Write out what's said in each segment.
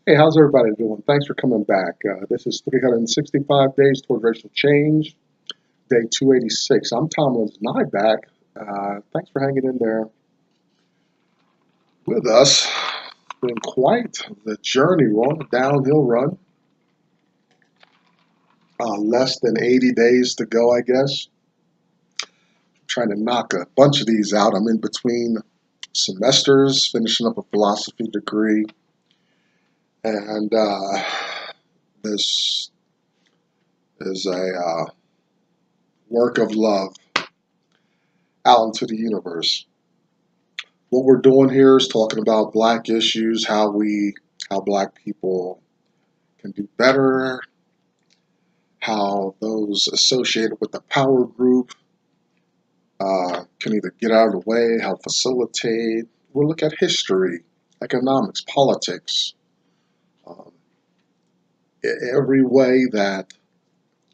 Hey, how's everybody doing? Thanks for coming back. This is 365 Days Toward Racial Change, day 286. I'm Tom Nyback. Thanks for hanging in there with us. It's been quite the journey. We're on a downhill run. Less than 80 days to go, I guess. I'm trying to knock a bunch of these out. I'm in between semesters, finishing up a philosophy degree, and this is a work of love out into the universe. What we're doing here is talking about black issues, how black people can do better, how those associated with the power group can either get out of the way, help facilitate. We'll look at history, economics, politics, um, every way that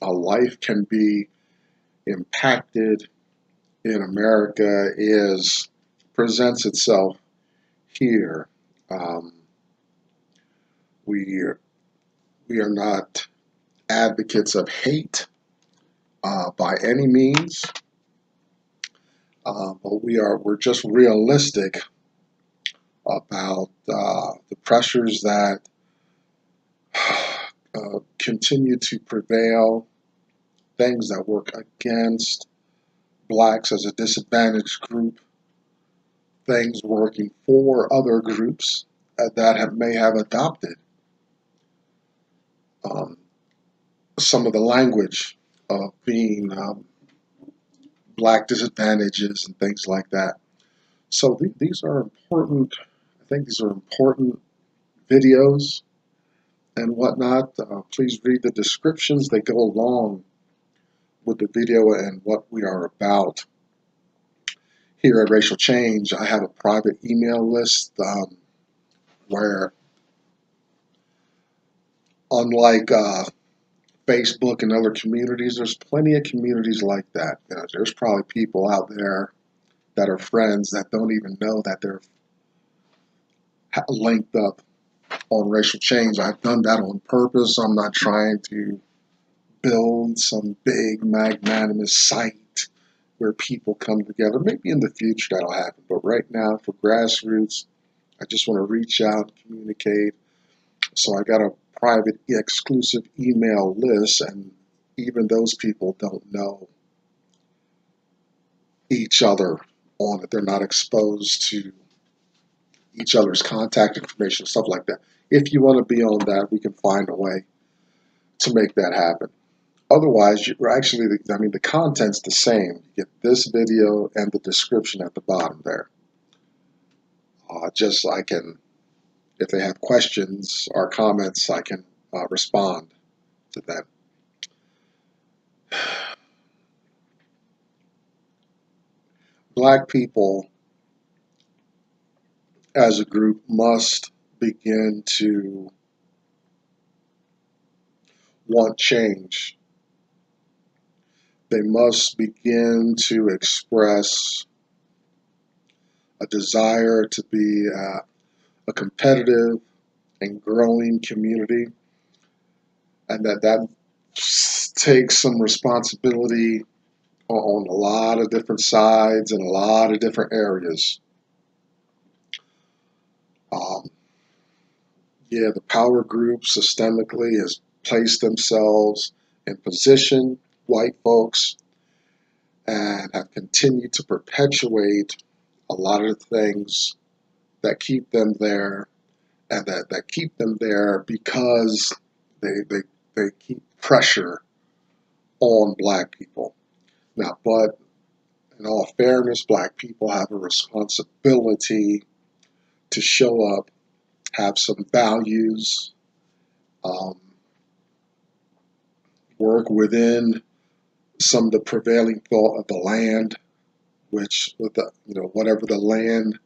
a life can be impacted in America is presents itself here. Um, we we are not advocates of hate by any means, but we're just realistic about the pressures that continue to prevail, things that work against blacks as a disadvantaged group, things working for other groups that may have adopted um, some of the language of being black disadvantages and things like that. So these are important. I think these are important videos and whatnot. Please read the descriptions. They go along with the video and what we are about. Here at Racial Change, I have a private email list where, unlike Facebook and other communities, there's plenty of communities like that. There's probably people out there that are friends that don't even know that they're linked up on Racial Change. I've done that on purpose. I'm not trying to build some big magnanimous site where people come together. Maybe in the future that'll happen, but right now for grassroots, I just want to reach out, communicate. So I got a private exclusive email list, and even those people don't know each other on it. They're not exposed to each other's contact information, stuff like that. If you want to be on that, we can find a way to make that happen. Otherwise, you're actually, the content's the same. You get this video and the description at the bottom there. Just I can, if they have questions or comments, I can respond to them. Black people as a group must begin to want change. They must begin to express a desire to be a competitive and growing community, and that takes some responsibility on a lot of different sides and a lot of different areas. Um, yeah, the power group systemically has placed themselves in position, white folks, and have continued to perpetuate a lot of the things that keep them there, and that keep them there because they keep pressure on black people. Now, but in all fairness, black people have a responsibility to show up, have some values, um, work within some of the prevailing thought of the land, which with the, whatever the land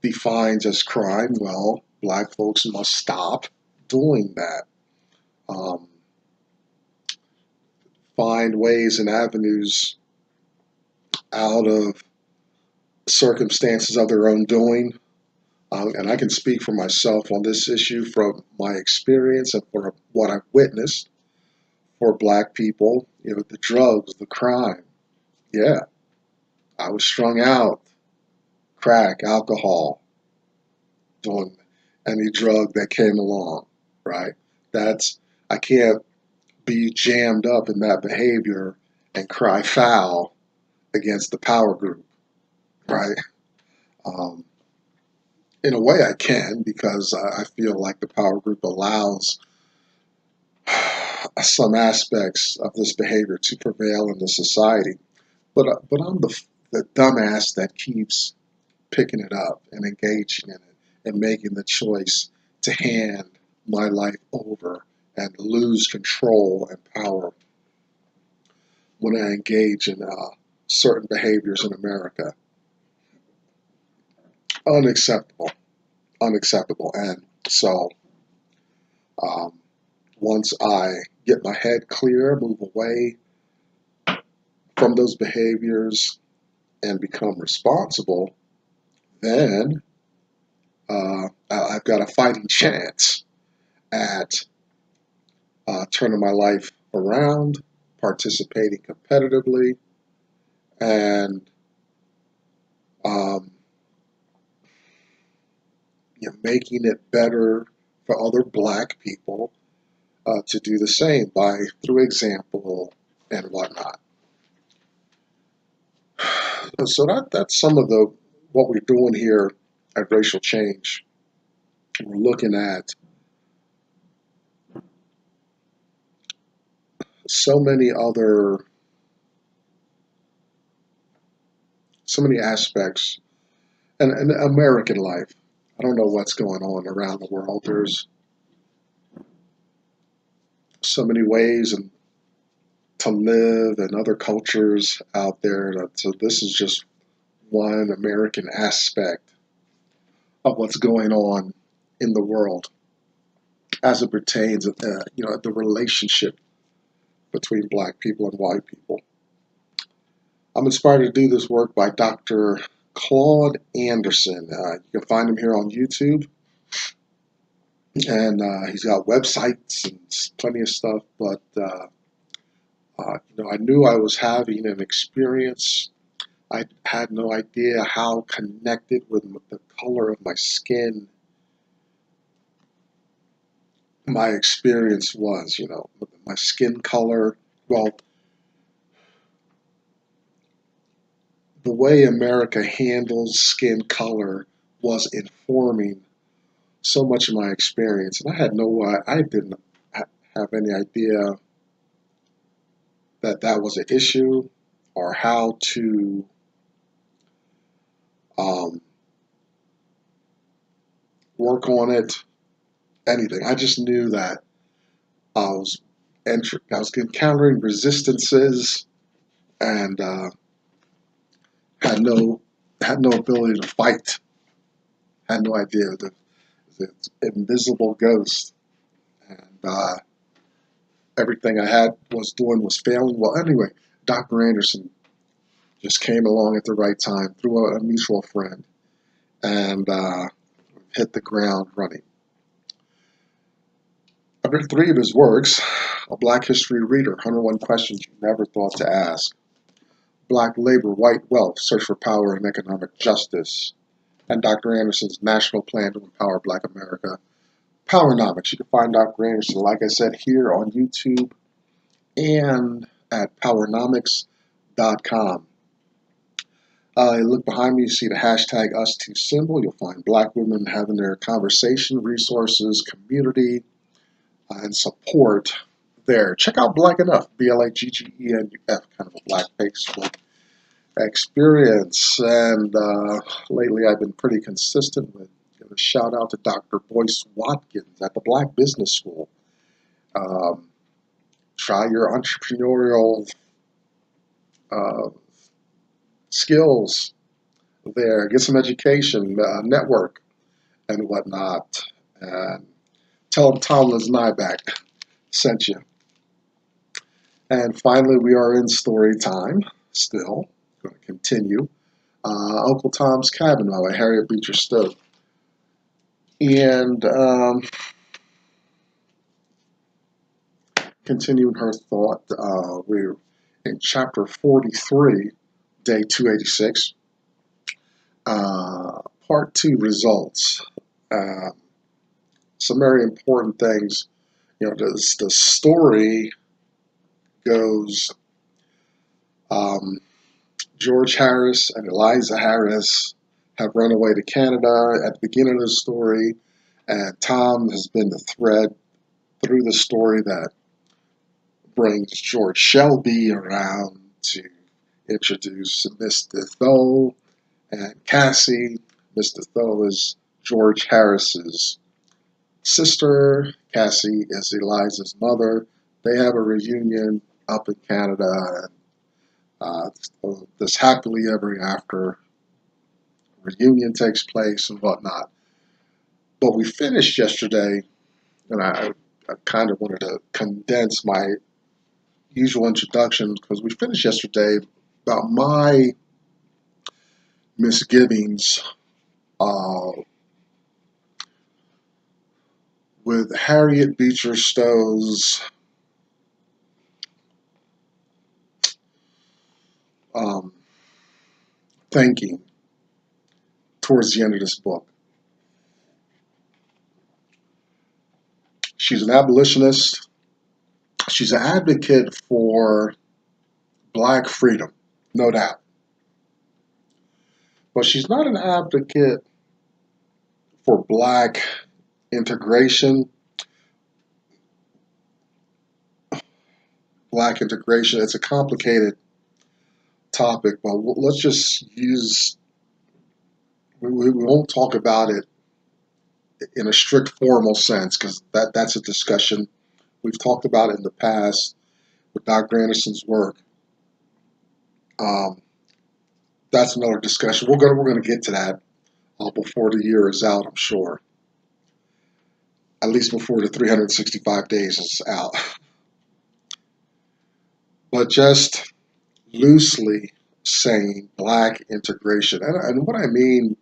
defines as crime, well, black folks must stop doing that. Um, find ways and avenues out of circumstances of their own doing, And I can speak for myself on this issue from my experience and for what I've witnessed for black people. The drugs, the crime. Yeah, I was strung out, crack, alcohol, doing any drug that came along, right? That's, I can't be jammed up in that behavior and cry foul against the power group, right? Um, in a way, I can because I feel like the power group allows some aspects of this behavior to prevail in the society. But I'm the dumbass that keeps picking it up and engaging in it and making the choice to hand my life over and lose control and power when I engage in certain behaviors in America. Unacceptable, unacceptable. And so um, once I get my head clear, move away from those behaviors and become responsible, then I've got a fighting chance at turning my life around, participating competitively, and um, making it better for other black people to do the same through example and whatnot. So that's some of what we're doing here at Racial Change. We're looking at so many other, so many aspects and American life. I don't know what's going on around the world. There's so many ways to live and other cultures out there. So this is just one American aspect of what's going on in the world as it pertains, the relationship between black people and white people. I'm inspired to do this work by Dr. Claude Anderson. You can find him here on YouTube, and he's got websites and plenty of stuff. But I knew I was having an experience. I had no idea how connected with the color of my skin my experience was. My skin color. Well, the way America handles skin color was informing so much of my experience, and I didn't have any idea that that was an issue or how to um, work on it. Anything. I just knew that I was I was encountering resistances and had no had no ability to fight. Had no idea the invisible ghost, and everything I had was doing was failing. Well, anyway, Dr. Anderson just came along at the right time through a mutual friend and hit the ground running. I've read 3 of his works: A Black History Reader, 101 Questions You Never Thought to Ask; Black Labor, White Wealth, Search for Power and Economic Justice; and Dr. Anderson's National Plan to Empower Black America, Powernomics. You can find Dr. Anderson, like I said, here on YouTube and at powernomics.com. Look behind me, you see the hashtag #US2 symbol. You'll find black women having their conversation, resources, community, and support there. Check out Black Enough, BLAGGENUF, kind of a black Facebook experience. And lately I've been pretty consistent with a shout out to Dr. Boyce Watkins at the Black Business School. Try your entrepreneurial skills there, get some education, network, and whatnot. And tell them Tom Nyback sent you. And finally, we are in story time still. Going to continue. Uncle Tom's Cabin by Harriet Beecher Stowe. And continuing her thought, we're in chapter 43, day 286, part 2, results. Uh, some very important things. The story goes, um, George Harris and Eliza Harris have run away to Canada at the beginning of the story, and Tom has been the thread through the story that brings George Shelby around to introduce Mr. Stowe and Cassie. Mr. Stowe is George Harris's sister. Cassie is Eliza's mother. They have a reunion up in Canada. This happily ever after reunion takes place and whatnot. But we finished yesterday, and I kind of wanted to condense my usual introduction because we finished yesterday about my misgivings uh, with Harriet Beecher Stowe's um, thinking towards the end of this book. She's an abolitionist. She's an advocate for black freedom, no doubt. But she's not an advocate for black integration. Black integration, it's a complicated topic, but let's just use, we won't talk about it in a strict formal sense because that's a discussion we've talked about in the past with Dr. Anderson's work. Um, that's another discussion. We're gonna get to that before the year is out, I'm sure. At least before the 365 days is out. But just loosely saying black integration, and what I mean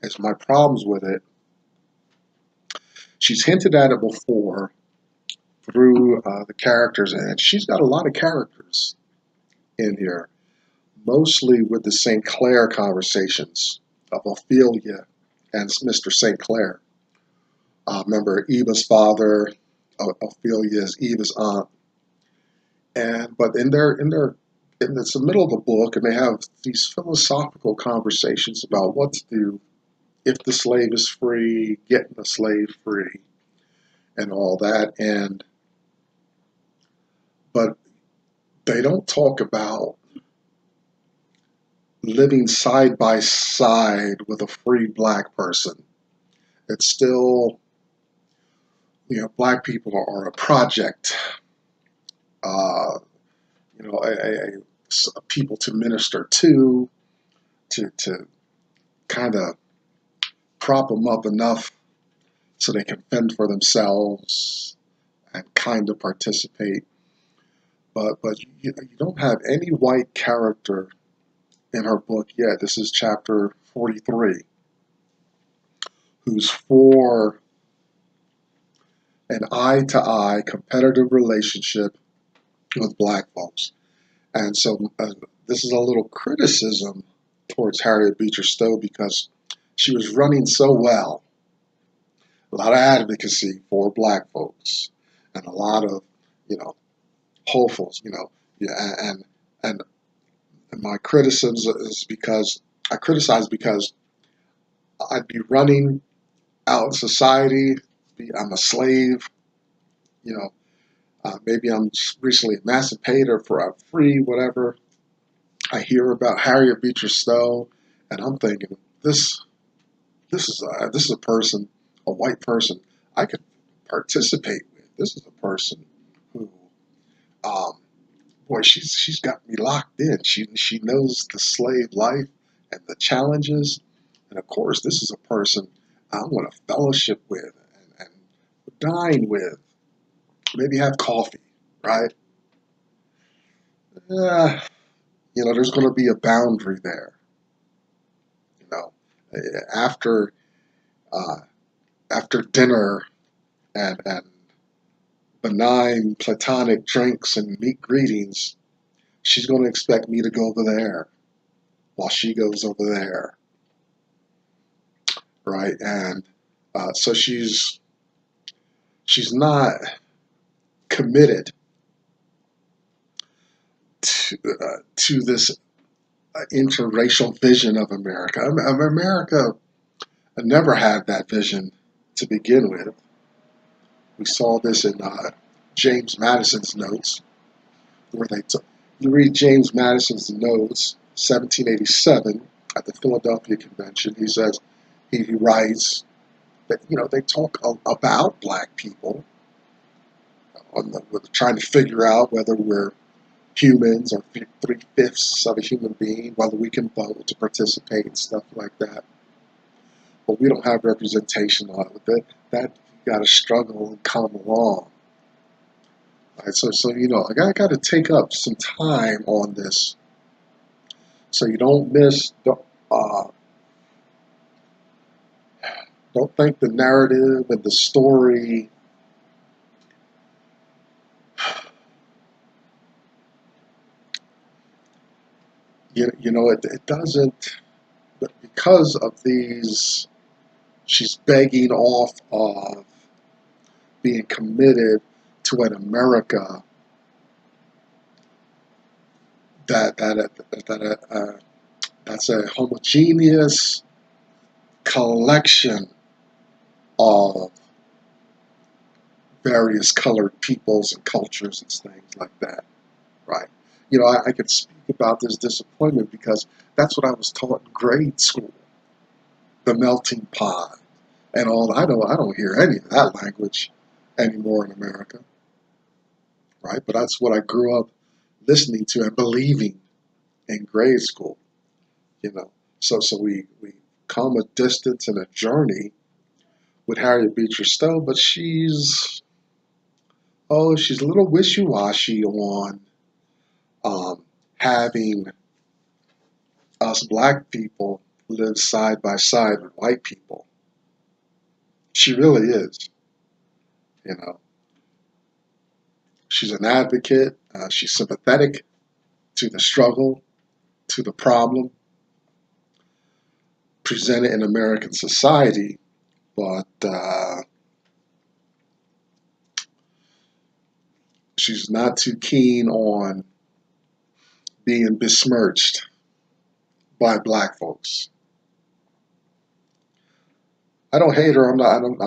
is my problems with it. She's hinted at it before through the characters, and she's got a lot of characters in here, mostly with the St. Clair conversations of Ophelia and Mr. St. Clair. Remember Eva's father, Ophelia is Eva's aunt, and but in it's the middle of the book, and they have these philosophical conversations about what to do if the slave is free, getting the slave free, and all that, and but they don't talk about living side by side with a free black person. It's still, black people are a project, uh, a people to minister to kind of prop them up enough so they can fend for themselves and kind of participate. But you don't have any white character in her book yet. This is chapter 43, who's for an eye-to-eye competitive relationship with black folks. And so this is a little criticism towards Harriet Beecher Stowe because she was running so well. A lot of advocacy for black folks and a lot of, hopefuls, yeah, and my criticism is because I criticize because I'd be running out in society. I'm a slave, you know, maybe I'm recently emancipated or for I'm free, whatever. I hear about Harriet Beecher Stowe, and I'm thinking this is a person, a white person I could participate with. This is a person who, um, boy, she's got me locked in. She knows the slave life and the challenges, and of course, this is a person I want to fellowship with and dine with, maybe have coffee, right? Uh, there's going to be a boundary there. You know, after uh, after dinner and benign platonic drinks and meet greetings, she's going to expect me to go over there while she goes over there, right? And so she's not committed to this interracial vision of America. America never had that vision to begin with. We saw this in James Madison's notes, where you read James Madison's notes, 1787, at the Philadelphia Convention. He says, he writes that, they talk about black people, trying to figure out whether we're humans or 3/5 of a human being, whether we can vote to participate and stuff like that. But we don't have representation on it. That you got to struggle and come along. Right, so I got to take up some time on this, so you don't miss. Don't think the narrative and the story it doesn't. But because of these, she's begging off of being committed to an America that's a homogeneous collection of various colored peoples and cultures and things like that, right? I could speak about this disappointment because that's what I was taught in grade school, the melting pot and all. I don't hear any of that language anymore in America, right? But that's what I grew up listening to and believing in grade school, So we come a distance and a journey with Harriet Beecher Stowe, but she's a little wishy-washy on having us black people live side by side with white people. She really is, you know. She's an advocate. She's sympathetic to the struggle, to the problem presented in American society, but she's not too keen on being besmirched by black folks. I don't hate her. I'm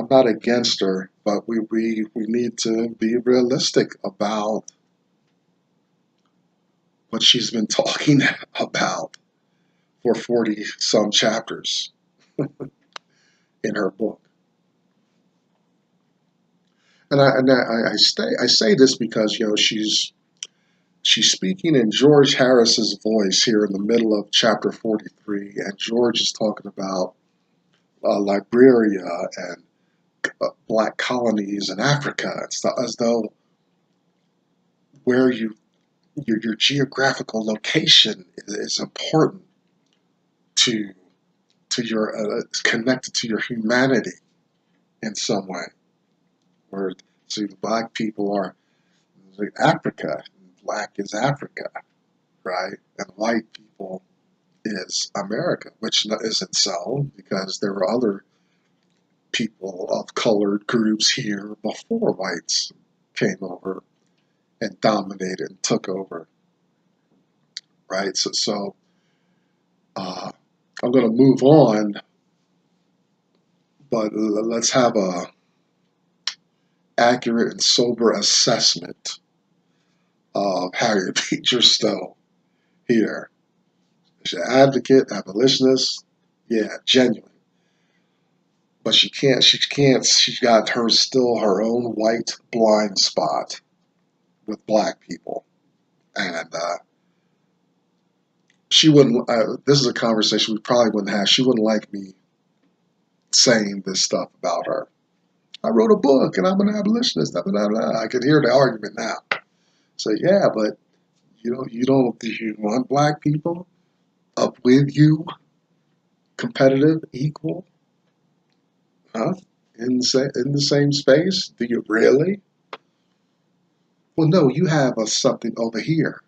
not against her, but we need to be realistic about what she's been talking about for 40 some chapters in her book. And I say this because she's speaking in George Harris's voice here in the middle of chapter 43, and George is talking about Liberia and black colonies in Africa and stuff, as though where your geographical location is important to your connected to your humanity in some way. Where the black people are like Africa, black is Africa, right? And white people is America, which isn't so, because there were other people of colored groups here before whites came over and dominated and took over, right? So I'm going to move on, but let's have a accurate and sober assessment of Harriet Beecher Stowe here. She's an advocate, abolitionist, yeah, genuine. But she's got still her own white blind spot with black people. And she wouldn't, this is a conversation we probably wouldn't have. She wouldn't like me saying this stuff about her. I wrote a book and I'm an abolitionist. Blah, blah, blah. I could hear the argument now. So yeah, but do you want black people up with you, competitive, equal? Huh? in the same space? Do you really? Well, no, you have something over here.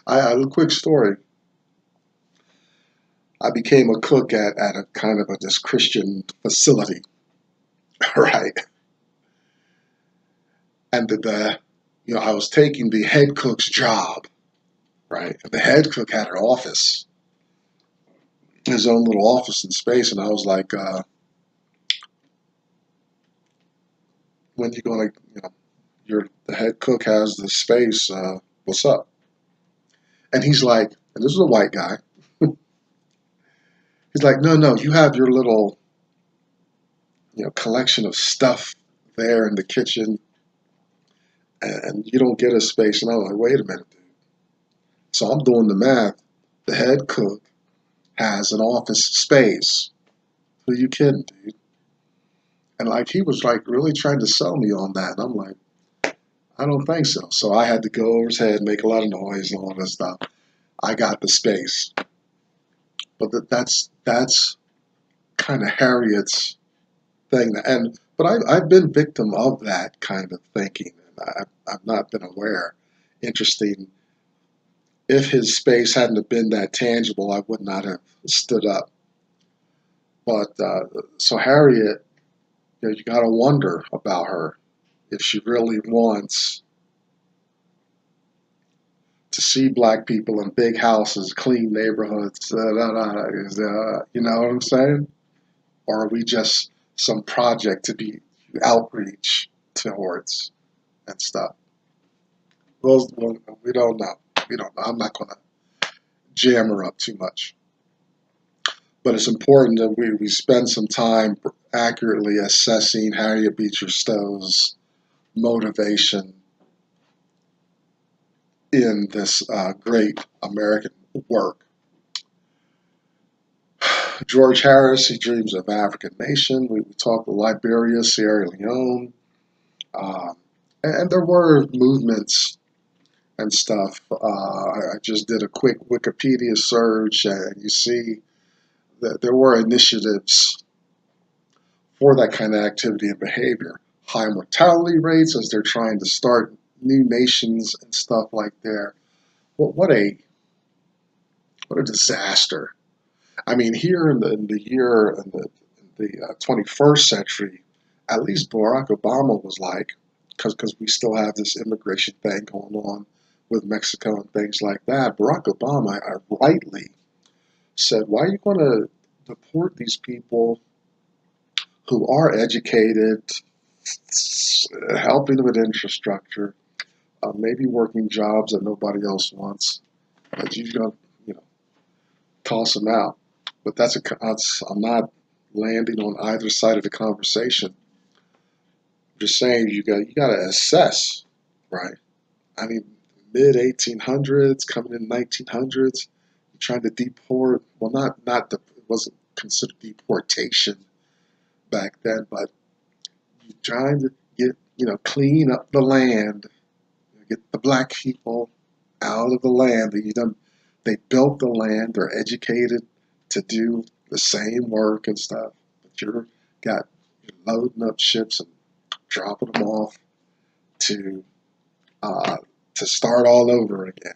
A quick story. I became a cook at a kind of this Christian facility, right? And I was taking the head cook's job, right? And the head cook had an office, his own little office and space, and I was like, when you going to, the head cook has the space, what's up? And he's like, and this is a white guy, he's like, no, no, you have your little, collection of stuff there in the kitchen, and you don't get a space. And I was like, wait a minute, dude. So I'm doing the math. The head cook has an office space. Who you kidding, dude? And like he was like really trying to sell me on that. And I'm like, I don't think so. So I had to go over his head, make a lot of noise and all this stuff. I got the space. But that's kind of Harriet's thing. But I've been victim of that kind of thinking. And I've not been aware. Interesting. If his space hadn't have been that tangible, I would not have stood up. But so Harriet, you got to wonder about her if she really wants to see black people in big houses, clean neighborhoods. You know what I'm saying? Or are we just some project to be outreach towards and stuff? Well, we don't know. We don't know. I'm not going to jam her up too much. But it's important that we spend some time accurately assessing Harriet Beecher Stowe's motivation in this great American work. George Harris, he dreams of African nation. We talked about Liberia, Sierra Leone, um, and there were movements and stuff. I just did a quick Wikipedia search, and you see that there were initiatives for that kind of activity and behavior. High mortality rates as they're trying to start new nations and stuff like that. What a disaster. I mean, here in the 21st century, at least Barack Obama was like, because we still have this immigration thing going on with Mexico and things like that. Barack Obama rightly said, why are you going to deport these people who are educated, helping with infrastructure, maybe working jobs that nobody else wants, but you're going to, toss them out. But I'm not landing on either side of the conversation. I'm just saying you got to assess, right? I mean, mid 1800s, coming in 1900s, trying to deport. Well, it wasn't considered deportation back then, but you're trying to get clean up the land, get the black people out of the land. They built the land. They're educated to do the same work and stuff. But you're loading up ships and dropping them off to uh, to start all over again.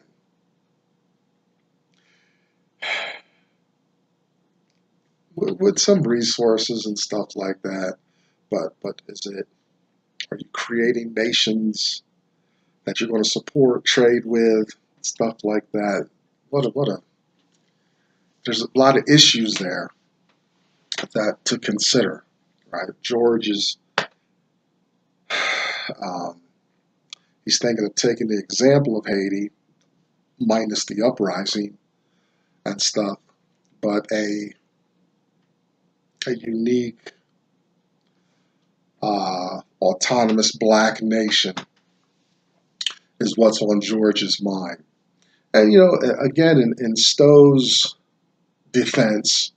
With some resources and stuff like that. But are you creating nations that you're going to support, trade with, stuff like that? There's a lot of issues there that to consider, right? George is um, he's thinking of taking the example of Haiti, minus the uprising and stuff, but a unique autonomous black nation is what's on George's mind. And again, in Stowe's defense,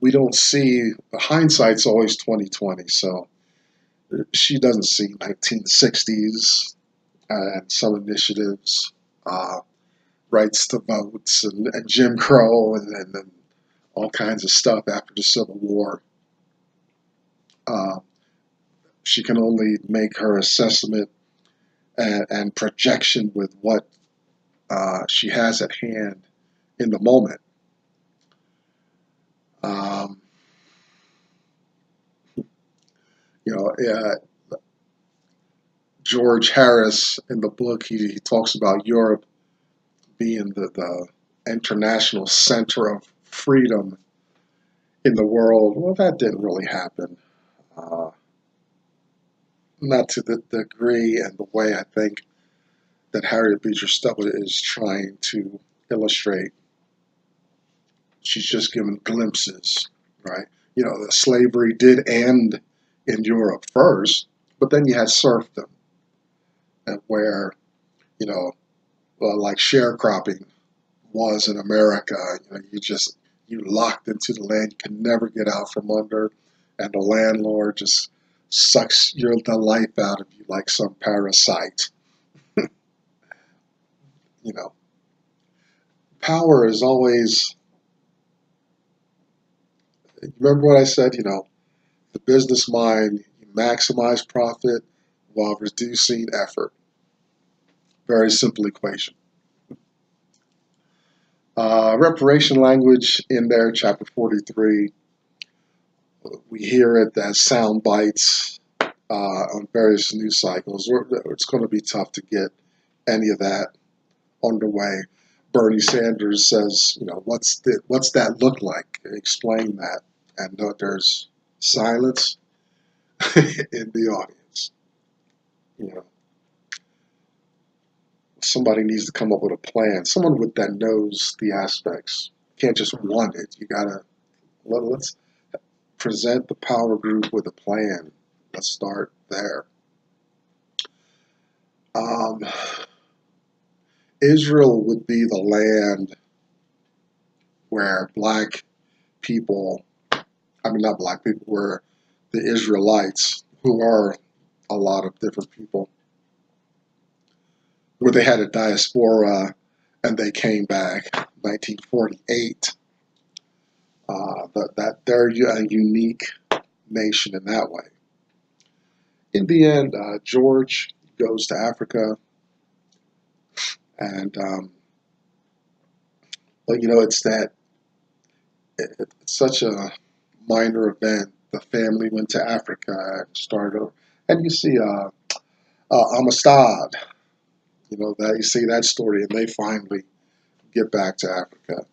we don't see hindsight's always 2020. So she doesn't see 1960s and some initiatives, rights to votes and Jim Crow and all kinds of stuff after the Civil War. She can only make her assessment and projection with what she has at hand in the moment. Um, you know, George Harris in the book, he talks about Europe being the international center of freedom in the world. Well, that didn't really happen. Uh, Not to the degree and the way I think that Harriet Beecher Stowe is trying to illustrate. She's just giving glimpses, right? You know, the slavery did end in Europe first, but then you had serfdom, and where, you know, like sharecropping was in America. You know, you locked into the land, you can never get out from under, and the landlord just sucks the life out of you like some parasite. You know, power is always. Remember what I said? You know, the business mind, you maximize profit while reducing effort. Very simple equation. Reparation language in there, chapter 43. We hear it as sound bites on various news cycles. It's going to be tough to get any of that underway. Bernie Sanders says, you know, what's that look like? Explain that. And there's silence in the audience. You know, somebody needs to come up with a plan. Someone that knows the aspects. Can't just want it. You gotta let's present the power group with a plan. Let's start there. Um, Israel would be the land where black people, I mean, not black people, where the Israelites, who are a lot of different people, where they had a diaspora and they came back 1948. That they're a unique nation in that way. In the end, George goes to Africa, and but you know, it's such a minor event. The family went to Africa and started over, and you see Amistad. You know that you see that story, and they finally get back to Africa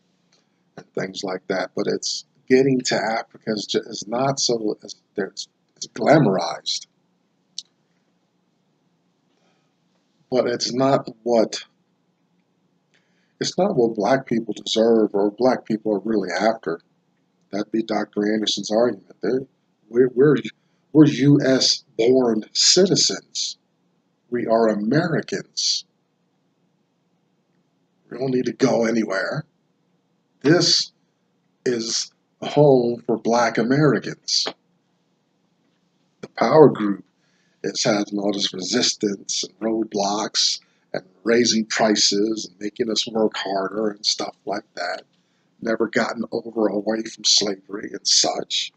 and things like that. But it's getting to Africa is not so it's glamorized, but it's not what black people deserve or black people are really after. That'd be Dr. Anderson's argument. We're, we're, we're U.S. born citizens. We are Americans. We don't need to go anywhere. This is a home for black Americans. The power group is having all this resistance and roadblocks and raising prices and making us work harder and stuff like that. Never gotten over away from slavery and such.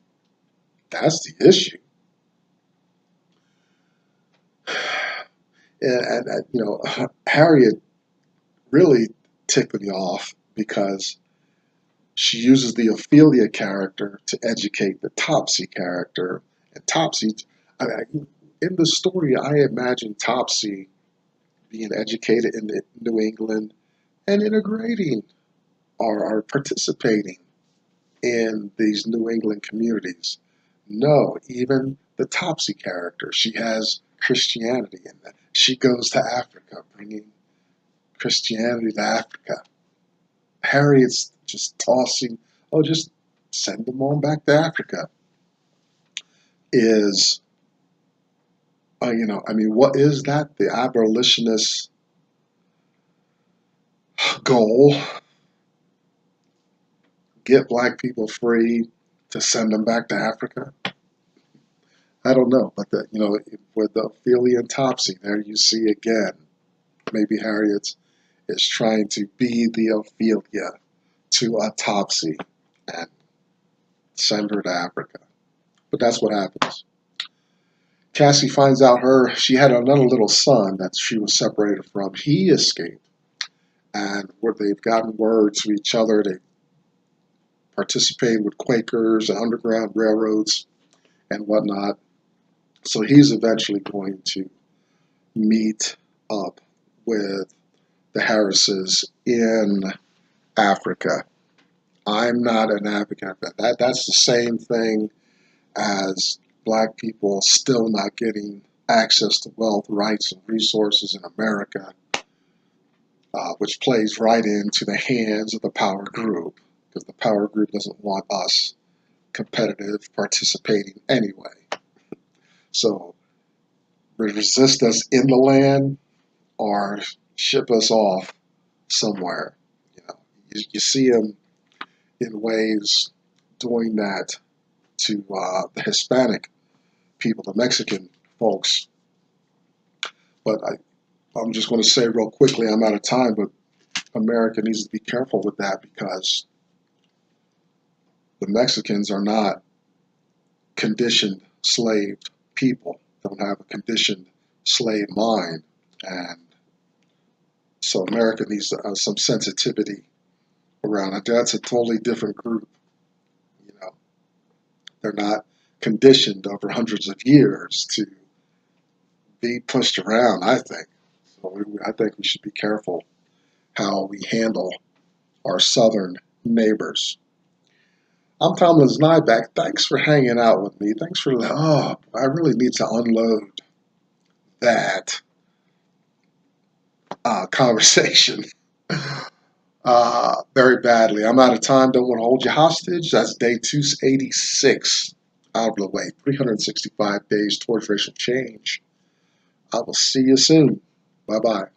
That's the issue. And you know, Harriet really ticked me off because she uses the Ophelia character to educate the Topsy character. And Topsy, in the story, I imagine Topsy being educated in New England and integrating or participating in these New England communities. No, even the Topsy character, she has Christianity in that. She goes to Africa, bringing Christianity to Africa. Harriet's just tossing, oh, just send them on back to Africa. Is, you know, I mean, what is that? The abolitionist goal? Get black people free to send them back to Africa? I don't know, but you know, with the Ophelia and Topsy, there you see again, maybe Harriet is trying to be the Ophelia to a Topsy and send her to Africa. But that's what happens. Cassie finds out she had another little son that she was separated from. He escaped, and where they've gotten word to each other. They participate with Quakers and Underground Railroads and whatnot. So he's eventually going to meet up with the Harrises in Africa. I'm not an advocate of that. That's the same thing as black people still not getting access to wealth, rights, and resources in America, which plays right into the hands of the power group, because the power group doesn't want us competitive participating anyway. So resist us in the land or ship us off somewhere. You know, you see them in ways doing that to the Hispanic people, the Mexican folks. But I'm just going to say real quickly, I'm out of time, but America needs to be careful with that because the Mexicans are not conditioned slave people, don't have a conditioned slave mind. And so America needs some sensitivity around it. That's a totally different group. You know, they're not conditioned over hundreds of years to be pushed around, I think. So I think we should be careful how we handle our southern neighbors. I'm Tomlin Nyback. Thanks for hanging out with me. Thanks for, I really need to unload that conversation very badly. I'm out of time. Don't want to hold you hostage. That's day 286 out of the way. 365 days towards racial change. I will see you soon. Bye-bye.